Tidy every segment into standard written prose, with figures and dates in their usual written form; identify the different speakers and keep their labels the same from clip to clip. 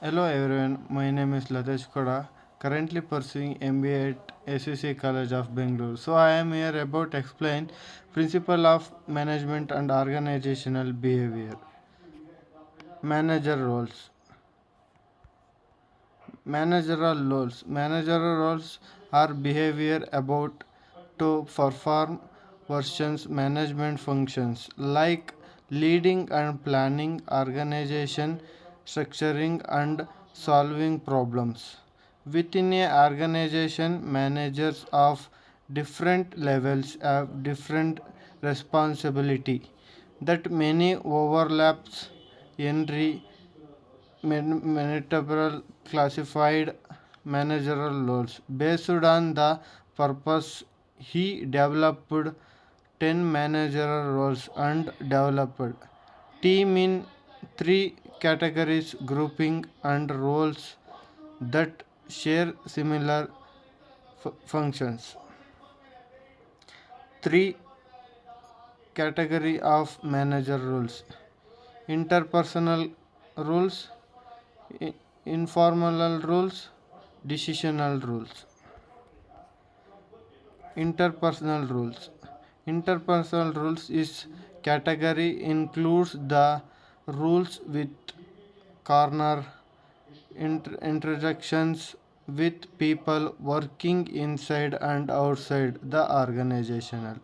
Speaker 1: Hello everyone, my name is Latesh Koda, currently pursuing MBA at SUC College of Bangalore. So I am here about explain principle of management and organizational behavior. Manager roles. Managerial roles are behavior about to perform versions management functions like leading and planning organization, structuring and solving problems. Within a organization, managers of different levels have different responsibility that many overlaps in Managerial classified managerial roles. Based on the purpose, he developed 10 managerial roles and developed team in three categories grouping and roles that share similar functions. Three category of manager roles: interpersonal rules, informal rules, decisional rules. Interpersonal rules is category includes the rules with corner interactions with people working inside and outside the organizational.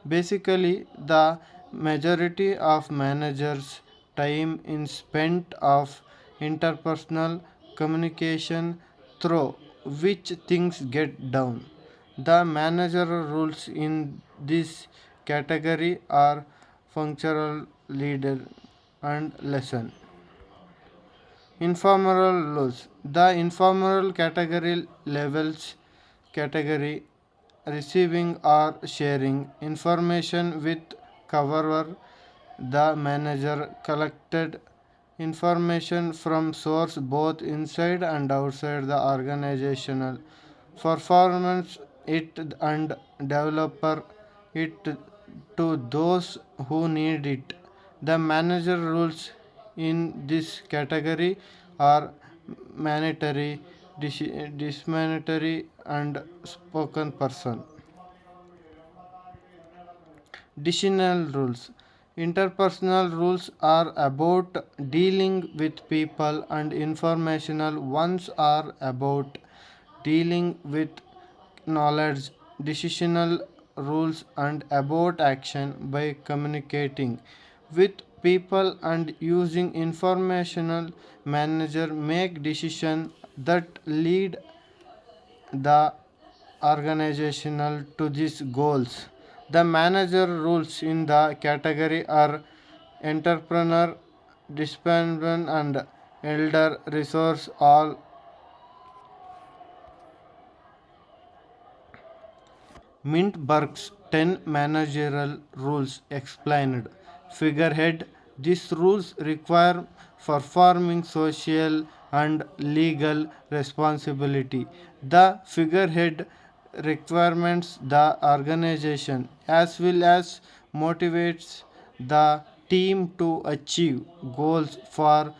Speaker 1: Basically, the majority of managers time is spent of interpersonal communication through which things get done. The managerial rules in this category are functional leader and lesson. Informal rules. The informal category levels category receiving or sharing information with cover the manager collected information from source both inside and outside the organizational performance it and developer it to those who need it. The manager rules in this category are mandatory, dismandatory, and spoken person. Decisional rules. Interpersonal rules are about dealing with people, and informational ones are about dealing with knowledge. Decisional rules and about action by communicating with people and using informational manager make decisions that lead the organizational to these goals. The manager rules in the category are entrepreneur, dependent and elder resource all. Mintberg's 10 managerial rules explained. Figurehead. These rules require performing social and legal responsibility. The figurehead requirements the organization as well as motivates the team to achieve goals for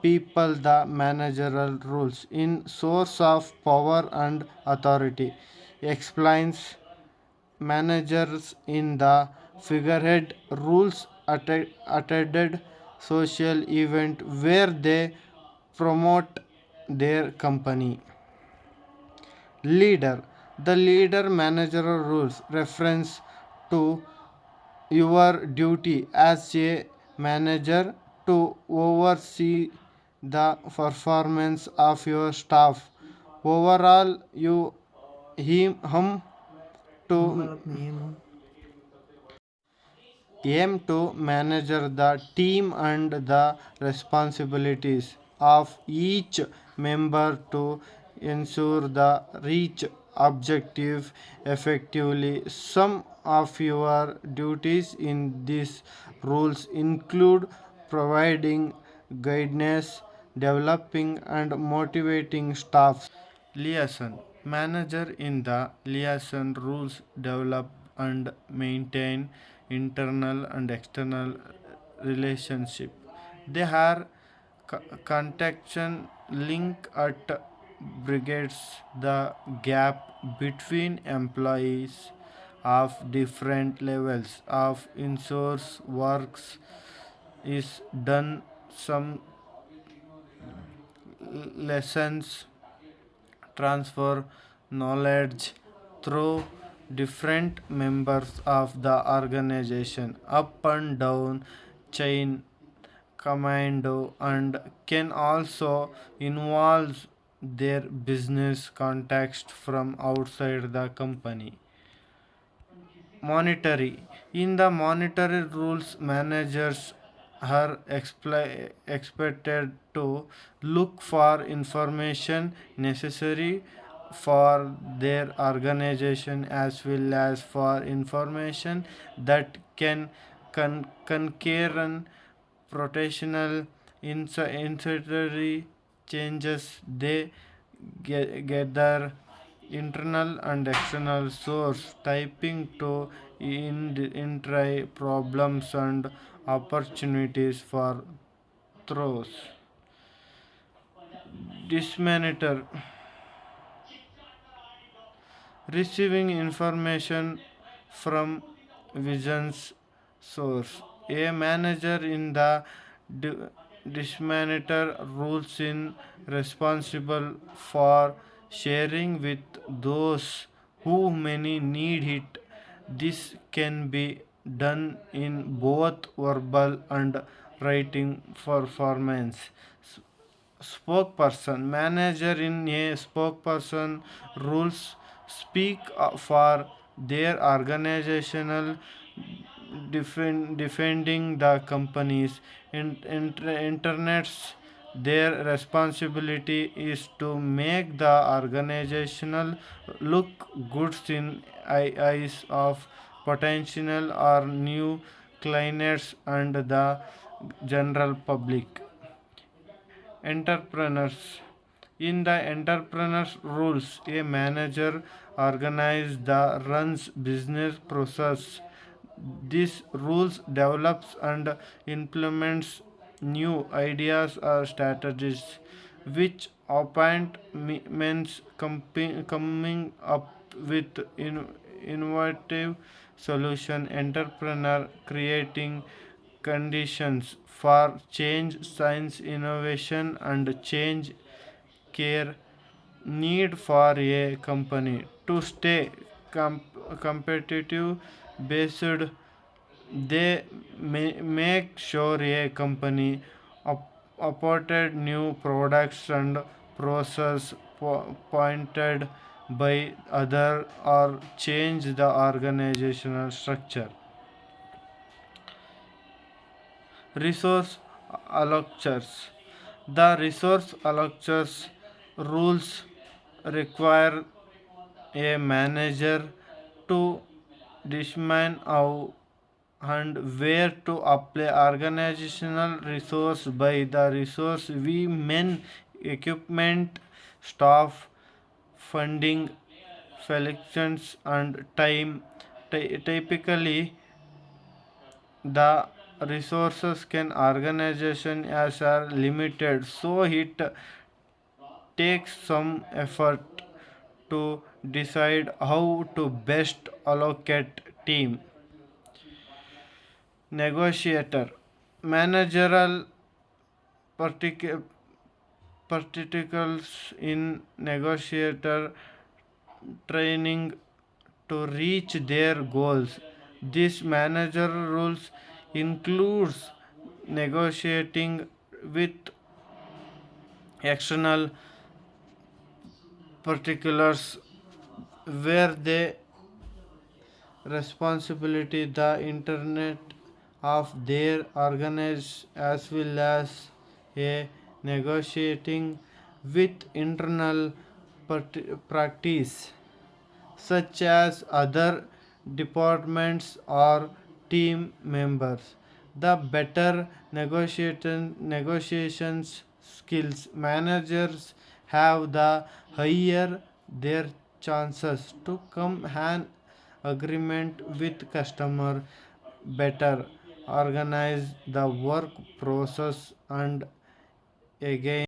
Speaker 1: people. The managerial rules in source of power and authority explains managers in the figurehead rules attended social event where they promote their company. Leader. The leader managerial rules reference to your duty as a manager to oversee the performance of your staff. Overall, you him to aim to manage the team and the responsibilities of each member to ensure the reach objective effectively. Some of your duties in these rules include providing guidance, developing and motivating staff. Liaison. Manager in the liaison rules develop and maintain internal and external relationship. They are Contaction link at bridges the gap between employees of different levels of insource works is done some lessons transfer knowledge through different members of the organization up and down chain commando and can also involve their business context from outside the company. Monetary. In the monetary rules, managers are expected to look for information necessary for their organization as well as for information that can concern professional insidery changes they gather internal and external source typing to try problems and opportunities for throws dismonitor receiving information from vision's source. A manager in the di- dismonitor rules in responsible for sharing with those who many need it. This can be done in both verbal and writing performance. Spokesperson manager in a spokesperson rules speak for their organizational defending the company's internets their responsibility is to make the organizational look good in eyes of potential or new clients and the general public. Entrepreneurs. In the entrepreneurs rules, a manager organizes the runs business process. These rules develops and implements new ideas or strategies which appointments coming up with innovative solution entrepreneur creating conditions for change science innovation and change care need for a company to stay competitive based they make sure a company apported new products and process pointed by other or change the organizational structure. Resource allocators. The resource allocators rules require a manager to determine how and where to apply organizational resource by the resource we men equipment staff funding selections and time. Typically the resources can organization as are limited so it takes some effort to decide how to best allocate team. Negotiator managerial partic- particles in negotiator training to reach their goals. This manager rules includes negotiating with external particulars where they responsibility the internet of their organized as well as a negotiating with internal practice such as other departments or team members. The better negotiations skills managers have, the higher their chances to come an agreement with customer, better organize the work process and again.